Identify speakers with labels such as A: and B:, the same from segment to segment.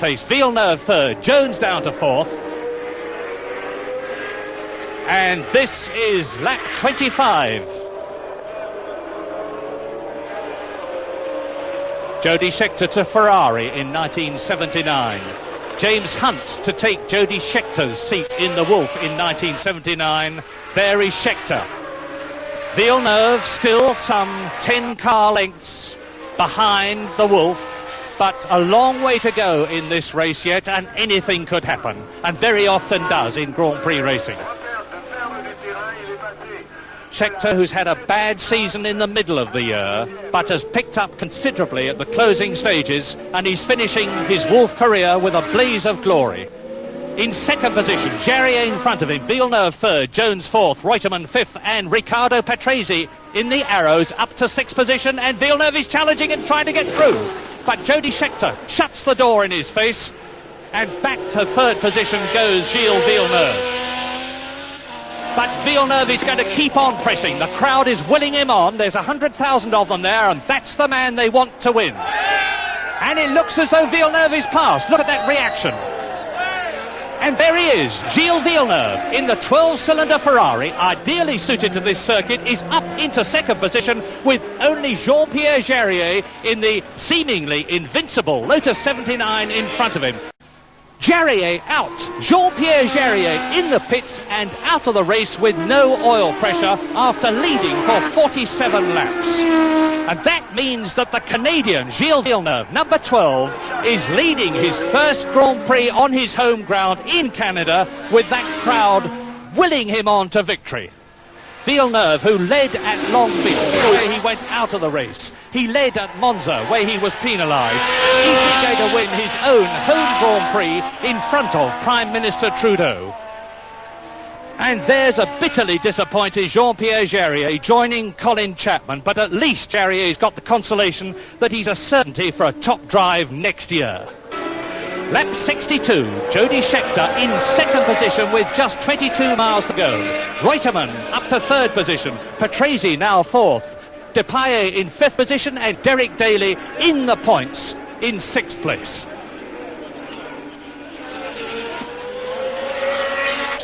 A: place. Villeneuve third, Jones down to fourth. And this is lap 25. Jody Scheckter to Ferrari in 1979. James Hunt to take Jody Scheckter's seat in the Wolf in 1979. There is Scheckter. Villeneuve still some 10 car lengths behind the Wolf, but a long way to go in this race yet, and anything could happen, and very often does in Grand Prix racing. Scheckter, who's had a bad season in the middle of the year, but has picked up considerably at the closing stages, and he's finishing his Wolf career with a blaze of glory. In second position, Jarier in front of him, Villeneuve third, Jones fourth, Reutemann fifth, and Riccardo Patrese in the arrows up to sixth position, and Villeneuve is challenging and trying to get through. But Jody Scheckter shuts the door in his face, and back to third position goes Gilles Villeneuve. But Villeneuve is going to keep on pressing. The crowd is willing him on. There's 100,000 of them there, and that's the man they want to win. And it looks as though Villeneuve is past. Look at that reaction. And there he is, Gilles Villeneuve, in the 12-cylinder Ferrari, ideally suited to this circuit, is up into second position with only Jean-Pierre Jarier in the seemingly invincible Lotus 79 in front of him. Jarier out, Jean-Pierre Jarier in the pits and out of the race with no oil pressure after leading for 47 laps. And that means that the Canadian Gilles Villeneuve, number 12, is leading his first Grand Prix on his home ground in Canada, with that crowd willing him on to victory. Villeneuve, who led at Long Beach, where he went out of the race. He led at Monza, where he was penalised. Is he going to win his own home Grand Prix in front of Prime Minister Trudeau? And there's a bitterly disappointed Jean-Pierre Jarier joining Colin Chapman, but at least Jarier's got the consolation that he's a certainty for a top drive next year. Lap 62, Jody Scheckter in second position with just 22 miles to go. Reutemann up to third position, Patrese now fourth, Depailler in fifth position, and Derek Daly in the points in sixth place.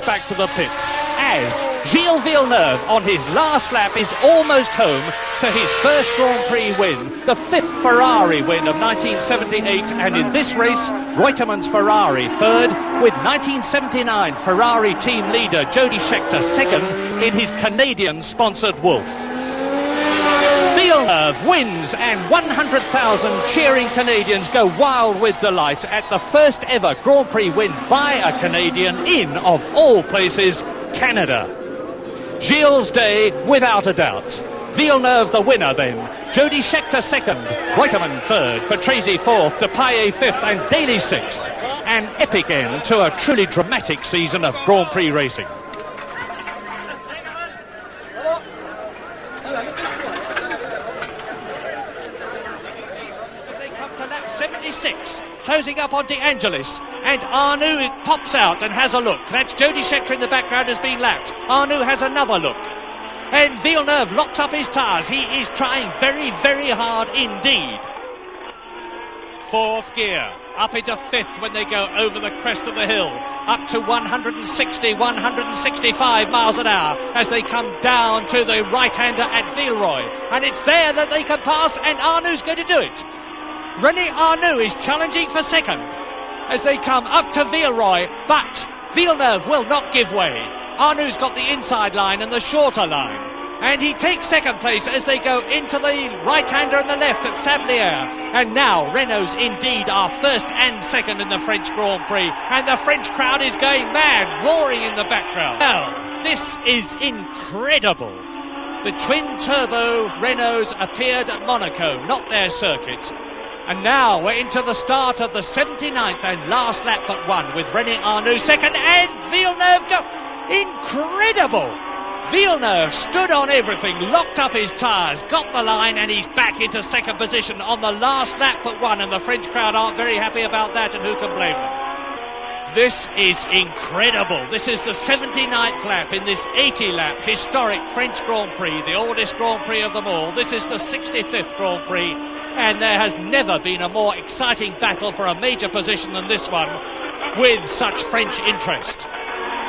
A: Back to the pits as Gilles Villeneuve on his last lap is almost home to his first Grand Prix win, the fifth Ferrari win of 1978, and in this race Reutemann's Ferrari third, with 1979 Ferrari team leader Jody Scheckter second in his Canadian sponsored Wolf. Villeneuve wins, and 100,000 cheering Canadians go wild with delight at the first ever Grand Prix win by a Canadian in, of all places, Canada. Gilles' day without a doubt. Villeneuve the winner then. Jody Scheckter second, Reutemann third, Patrese fourth, Depailler fifth, and Daly sixth. An epic end to a truly dramatic season of Grand Prix racing. To lap 76, closing up on De Angelis, and Arnoux pops out and has a look. That's Jody Scheckter in the background has been lapped. Arnoux has another look, and Villeneuve locks up his tyres. He is trying very, very hard indeed. Fourth gear, up into fifth when they go over the crest of the hill, up to 160, 165 miles an hour as they come down to the right-hander at Villeroy, and it's there that they can pass, and Arnoux going to do it. René Arnoux is challenging for second as they come up to Villeroy, but Villeneuve will not give way. Arnoux got the inside line and the shorter line, and he takes second place as they go into the right-hander and the left at Sablière. And now Renaults indeed are first and second in the French Grand Prix, and the French crowd is going mad, roaring in the background. Well, this is incredible. The twin-turbo Renaults appeared at Monaco, not their circuit. And now we're into the start of the 79th and last lap but one, with René Arnoux second, and Villeneuve go. Incredible! Villeneuve stood on everything, locked up his tyres, got the line, and he's back into second position on the last lap but one, and the French crowd aren't very happy about that, and who can blame them? This is incredible. This is the 79th lap in this 80-lap historic French Grand Prix, the oldest Grand Prix of them all. This is the 65th Grand Prix. And there has never been a more exciting battle for a major position than this one, with such French interest.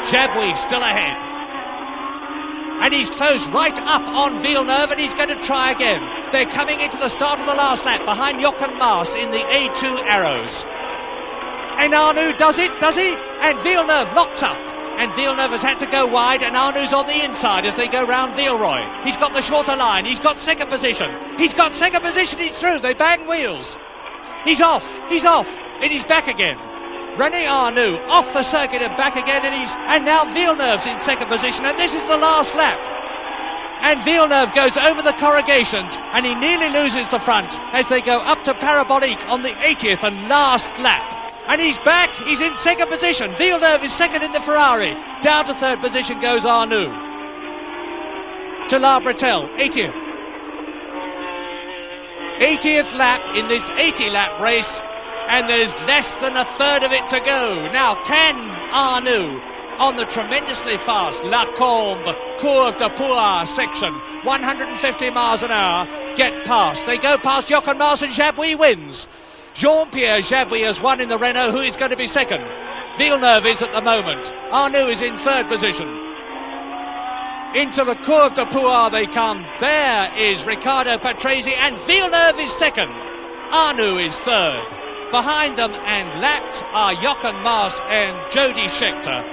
A: Jabouille still ahead. And he's closed right up on Villeneuve, and he's going to try again. They're coming into the start of the last lap behind Jochen Maas in the A2 Arrows. And Arnoux does it, does he? And Villeneuve locks up. And Villeneuve has had to go wide, and Arnoux's on the inside as they go round Villeroy. He's got the shorter line. He's got second position. He's got second position. He's through. They bang wheels. He's off. He's off. And he's back again. René Arnoux off the circuit and back again, and now Villeneuve's in second position, and this is the last lap. And Villeneuve goes over the corrugations, and he nearly loses the front as they go up to Parabolique on the 80th and last lap. And he's back, he's in second position. Villeneuve is second in the Ferrari. Down to third position goes Arnoux. To La Bretelle, 80th. 80th lap in this 80-lap race, and there's less than a third of it to go. Now, can Arnoux, on the tremendously fast La Combe Courbe de Pouar section, 150 miles an hour, get past? They go past Jochen Maas, and Jabouille wins. Jean-Pierre Jabouille has won in the Renault. Who is going to be second? Villeneuve is at the moment. Arnoux is in third position. Into the Courbe de Pouar they come. There is Riccardo Patrese, and Villeneuve is second. Arnoux is third. Behind them and lapped are Jochen Maas and Jody Scheckter.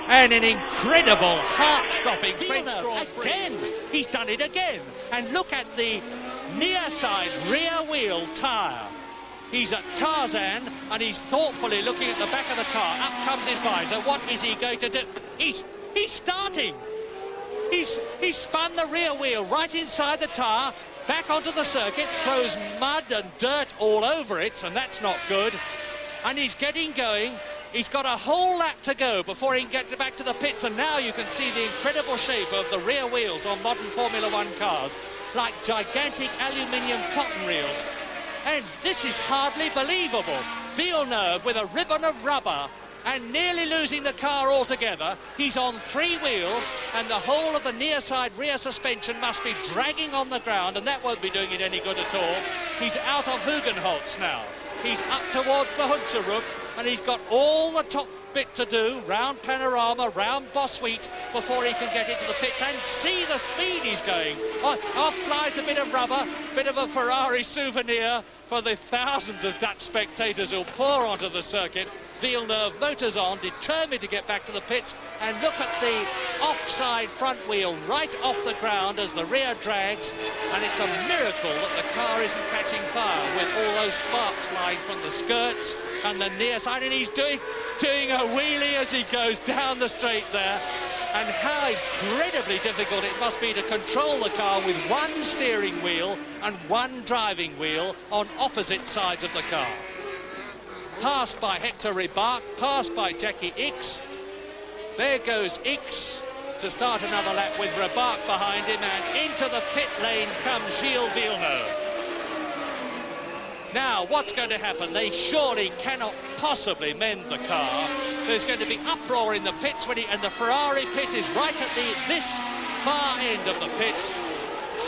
A: And an incredible, heart-stopping French Grand Prix. Again, he's done it again. And look at the near side rear wheel tyre. He's at Tarzan, and he's thoughtfully looking at the back of the car. Up comes his visor. What is he going to do? He's starting. He's spun the rear wheel right inside the tyre, back onto the circuit, throws mud and dirt all over it, and that's not good. And he's getting going. He's got a whole lap to go before he can get back to the pits, and now you can see the incredible shape of the rear wheels on modern Formula One cars, like gigantic aluminium cotton reels. And this is hardly believable. Villeneuve with a ribbon of rubber and nearly losing the car altogether. He's on three wheels, and the whole of the near side rear suspension must be dragging on the ground, and that won't be doing it any good at all. He's out of Hugenholtz now. He's up towards the Hunserhoek, and he's got all the top bit to do, round Panorama, round Bossuit, before he can get into the pits. And see the speed he's going. Off flies a bit of rubber, bit of a Ferrari souvenir for the thousands of Dutch spectators who'll pour onto the circuit. Villeneuve motors on, determined to get back to the pits, and look at the offside front wheel right off the ground as the rear drags, and it's a miracle that the car isn't catching fire with all those sparks flying from the skirts and the near side, and he's doing a wheelie as he goes down the straight there. And how incredibly difficult it must be to control the car with one steering wheel and one driving wheel on opposite sides of the car. Passed by Hector Ribac, passed by Jackie Ickx. There goes Ickx to start another lap with Ribac behind him, and into the pit lane comes Gilles Villeneuve. Now, what's going to happen? They surely cannot possibly mend the car. There's going to be uproar in the pits and the Ferrari pit is right at this far end of the pit.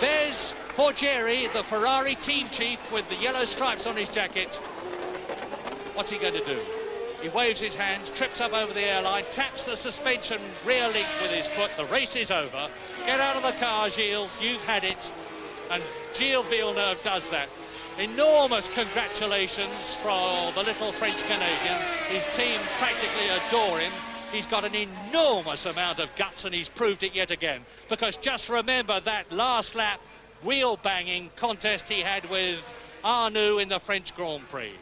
A: There's Forgieri, the Ferrari team chief, with the yellow stripes on his jacket. What's he going to do? He waves his hands, trips up over the airline, taps the suspension rear link with his foot. The race is over. Get out of the car, Gilles. You've had it. And Gilles Villeneuve does that. Enormous congratulations for the little French Canadian. His team practically adore him. He's got an enormous amount of guts, and he's proved it yet again. Because just remember that last lap wheel banging contest he had with Arnoux in the French Grand Prix.